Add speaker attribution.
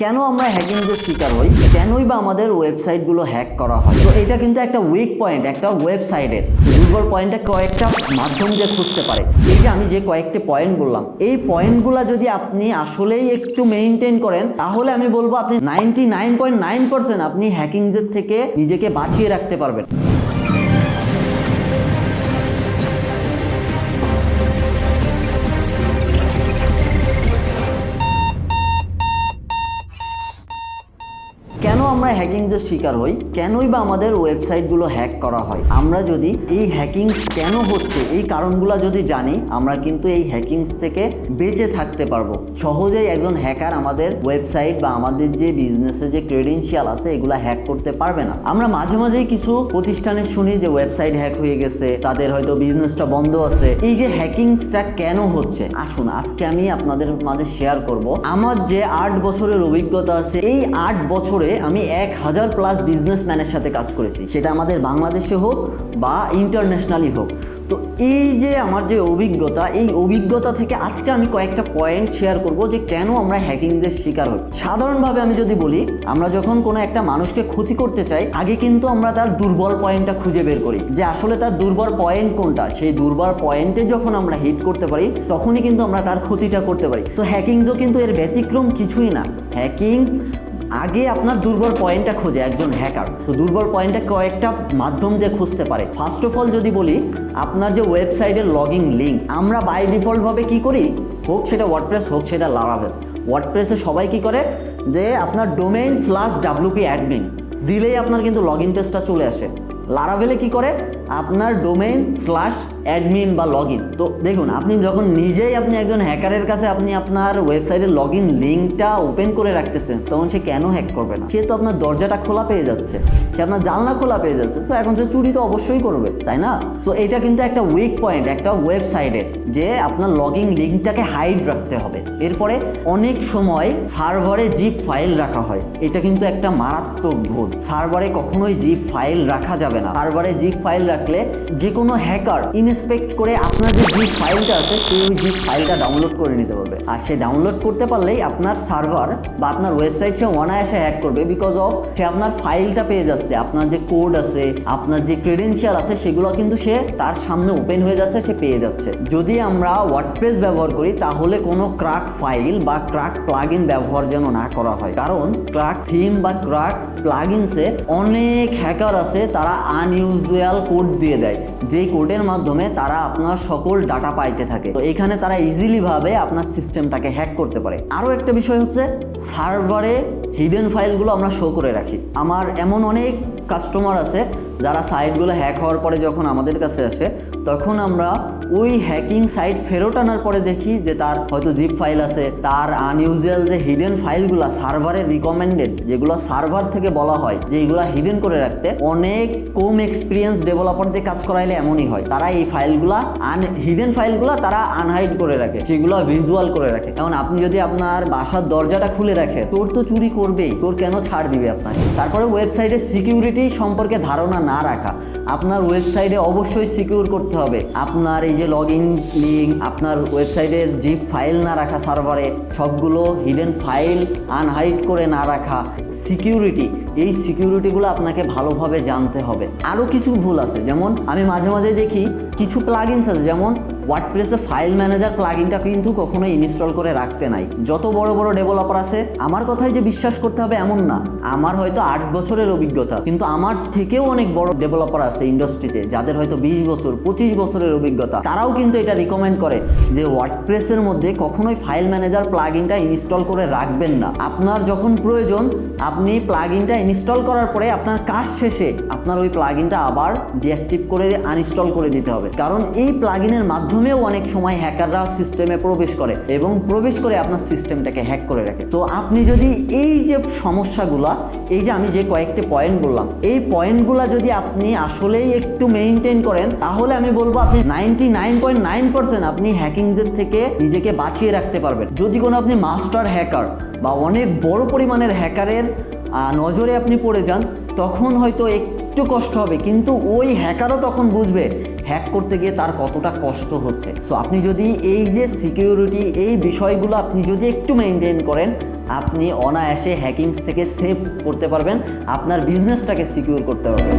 Speaker 1: কেন আমরা হ্যাকিংয়ের শিকার হই, কেনই বা আমাদের ওয়েবসাইটগুলো হ্যাক করা হয়। তো এটা কিন্তু একটা উইক পয়েন্ট একটা ওয়েবসাইটের, দুর্বল পয়েন্টটা কয়েকটা মাধ্যম দিয়ে খুঁজতে পারে। এই যে আমি যে কয়েকটি পয়েন্ট বললাম, এই পয়েন্টগুলো যদি আপনি আসলেই একটু মেইনটেইন করেন, তাহলে আমি বলবো আপনি 99.9% আপনি হ্যাকিংয়ের থেকে নিজেকে বাঁচিয়ে রাখতে পারবেন। কেন আমরা হ্যাকিংয়ের শিকার হই, কেনই বা আমাদের ওয়েবসাইটগুলো হ্যাক করা হয়। আমরা যদি এই হ্যাকিংস কেন হচ্ছে এই কারণগুলো যদি জানি, আমরা কিন্তু এই হ্যাকিংস থেকে বেঁচে থাকতে পারবো। সহজেই একজন হ্যাকার আমাদের ওয়েবসাইট বা আমাদের যে বিজনেসে যে ক্রেডেনশিয়াল আছে এগুলা হ্যাক করতে পারবে না। আমরা মাঝে মাঝেই কিছু প্রতিষ্ঠানে শুনি যে ওয়েবসাইট হ্যাক হয়ে গেছে, তাদের হয়তো বিজনেসটা বন্ধ আছে। এই যে হ্যাকিংসটা কেন হচ্ছে, আসুন আজকে আমি আপনাদের মাঝে শেয়ার করব আমার যে 8 বছরের অভিজ্ঞতা আছে। এই 8 বছরে আমি 1000+ বিজনেসম্যানের সাথে কাজ করেছি, সেটা আমাদের বাংলাদেশে হোক বা ইন্টারন্যাশনালি হোক। তো এই যে আমার যে অভিজ্ঞতা, এই অভিজ্ঞতা থেকে আজকে আমি কয়েকটা পয়েন্ট শেয়ার করব যে কেন আমরা হ্যাকিংয়ের শিকার হই। সাধারণভাবে আমি যদি বলি, আমরা যখন কোনো একটা মানুষকে ক্ষতি করতে চাই, আগে কিন্তু আমরা তার দুর্বল পয়েন্টটা খুঁজে বের করি যে আসলে তার দুর্বল পয়েন্ট কোনটা। সেই দুর্বল পয়েন্টে যখন আমরা হিট করতে পারি, তখনই কিন্তু আমরা তার ক্ষতিটা করতে পারি। তো হ্যাকিংসও কিন্তু এর ব্যতিক্রম কিছুই না। হ্যাকিংস আগে আপনার দুর্বল পয়েন্টটা খোঁজে একজন হ্যাকার। তো দুর্বল পয়েন্টটা কয়েকটা মাধ্যম দিয়ে খুঁজতে পারে। ফার্স্ট অফ অল যদি বলি, আপনার যে ওয়েবসাইটের লগইন লিঙ্ক, আমরা বাই ডিফল্টভাবে কি করি, হোক সেটা ওয়ার্ডপ্রেস হোক সেটা লারাভেল। ওয়ার্ডপ্রেসে সবাই কি করে যে আপনার domain/wp admin দিলেই আপনার কিন্তু লগইন পেজটা চলে আসে। লারাভেলে কি করে, আপনার domain/admin বা লগইন। তো দেখুন, আপনি যখন নিজেই আপনি একজন হ্যাকারের কাছে আপনি আপনার ওয়েবসাইটের লগইন লিঙ্কটা ওপেন করে রাখতেছেন, তখন সে কেন হ্যাক করবে না? সে তো আপনার দরজাটা খোলা পেয়ে যাচ্ছে, সে আপনার জানলা খোলা পেয়ে যাচ্ছে। তো এখন সে চুরি তো অবশ্যই করবে, তাই না? তো এটা কিন্তু একটা উইক পয়েন্ট একটা ওয়েবসাইটের, যে আপনার লগইন লিঙ্কটাকে হাইড রাখতে হবে। এরপরে অনেক সময় সার্ভারে জিপ ফাইল রাখা হয়, এটা কিন্তু একটা মারাত্মক ভুল। সার্ভারে কখনোই জিপ ফাইল রাখা যাবে না। সার্ভারে জিপ ফাইল রাখলে যে কোনো হ্যাকার ইনস্পেক্ট করে আপনার যে জিপ ফাইলটা আছে সেই ওই জিপ ফাইলটা ডাউনলোড করে নিতে পারবে। আর সে ডাউনলোড করতে পারলেই আপনার সার্ভার বা আপনার ওয়েবসাইট সে অনায়াসে হ্যাক করবে, বিকজ অফ সে আপনার ফাইলটা পেয়ে যাচ্ছে, আপনার যে কোড আছে, আপনার যে ক্রেডেনশিয়াল আছে, সেগুলো কিন্তু সে তার সামনে ওপেন হয়ে যাচ্ছে, সে পেয়ে যাচ্ছে। যদি আমরা ওয়ার্ডপ্রেস ব্যবহার করি, তাহলে কোনো ক্র্যাক ফাইল বা ক্র্যাক প্লাগইন ব্যবহার যেন না করা হয়, কারণ ক্র্যাক থিম বা ক্র্যাক প্লাগইনসে অনেক হ্যাকার আছে, তারা আনইউজুয়াল কোড দিয়ে দেয়, যেই কোডের মাধ্যমে তারা আপনার সকল ডাটা পাইতে থাকে। তো এখানে তারা ইজিলি ভাবে আপনার সিস্টেমটাকে হ্যাক করতে পারে। আরও একটা বিষয় হচ্ছে, সার্ভারে হিডেন ফাইলগুলো আমরা শো করে রাখি। আমার এমন অনেক কাস্টমার আছে যারা সাইটগুলো হ্যাক হওয়ার পরে যখন আমাদের কাছে আসে, তখন আমরা ওই হ্যাকিং সাইট ফেরত আনার পরে দেখি যে তার হয়তো জিপ ফাইল আছে, তার আনইউজুয়াল যে হিডেন ফাইলগুলো সার্ভারে রিকমেন্ডেড, যেগুলো সার্ভার থেকে বলা হয় যে এইগুলো হিডেন করে রাখতে, অনেক কম এক্সপিরিয়েন্স ডেভেলপারদের কাজ করাইলে এমনই হয়। তারা এই ফাইলগুলা হিডেন ফাইলগুলো তারা আনহাইড করে রাখে, সেগুলো ভিজুয়াল করে রাখে। কারণ আপনি যদি আপনার বাসার দরজাটা খুলে রাখে, তোর তো চুরি করবেই, তোর কেন ছাড় দিবে আপনাকে? তারপরে ওয়েবসাইটের সিকিউরিটি সম্পর্কে ধারণা না রাখা। আপনার ওয়েবসাইটে অবশ্যই সিকিউর করতে হবে। আপনার এই যে লগইন লিঙ্ক, আপনার ওয়েবসাইটের জিপ ফাইল না রাখা, সার্ভারে সবগুলো হিডেন ফাইল আনহাইড করে না রাখা, সিকিউরিটি, এই সিকিউরিটিগুলো আপনাকে ভালোভাবে জানতে হবে। আরও কিছু ভুল আছে, যেমন আমি মাঝে মাঝে দেখি কিছু প্লাগইনস আছে, যেমন ওয়ার্ডপ্রেসে ফাইল ম্যানেজার প্লাগইনটা কিন্তু কখনোই ইনস্টল করে রাখতে নাই। যত বড় বড় ডেভেলপার আছে, আমার কথাই যে বিশ্বাস করতে হবে এমন না। আমার হয়তো 8 বছরের অভিজ্ঞতা, কিন্তু আমার থেকেও অনেক বড় ডেভেলপার আছে ইন্ডাস্ট্রিতে, যাদের হয়তো 20 বছর 25 বছরের অভিজ্ঞতা। তারাও কিন্তু এটা রিকমেন্ড করে যে ওয়ার্ডপ্রেসের মধ্যে কখনোই ফাইল ম্যানেজার প্লাগইনটা ইনস্টল করে রাখবেন না। আপনার যখন প্রয়োজন, আপনি প্লাগইনটা ইনস্টল করার পরে আপনার কাজ শেষে আপনার ওই প্লাগইনটা আবার ডিঅ্যাক্টিভ করে আনইনস্টল করে দিতে হবে। কারণ এই প্লাগইনের মাধ্যমেও অনেক সময় হ্যাকাররা সিস্টেমে প্রবেশ করে এবং প্রবেশ করে আপনার সিস্টেমটাকে হ্যাক করে রাখে। তো আপনি যদি এই যে সমস্যাগুলা, এই যে আমি যে কয়েকটি পয়েন্ট বললাম, এই পয়েন্টগুলা যদি আপনি আসলেই একটু মেইনটেইন করেন, তাহলে আমি বলবো আপনি 99.9% আপনি হ্যাকিংয়ের থেকে নিজেকে বাঁচিয়ে রাখতে পারবেন। যদি কোনো আপনি মাস্টার হ্যাকার বা অনেক বড় পরিমাণের হ্যাকারের নজরে আপনি পড়ে যান, তখন হয়তো একটু কষ্ট হবে, কিন্তু ওই হ্যাকারও তখন বুঝবে হ্যাক করতে গিয়ে তার কতটা কষ্ট হচ্ছে। সো আপনি যদি এই যে সিকিউরিটি, এই বিষয়গুলো আপনি যদি একটু মেনটেন করেন, আপনি অনায়াসে হ্যাকিংস থেকে সেভ করতে পারবেন, আপনার বিজনেসটাকে সিকিউর করতে পারবেন।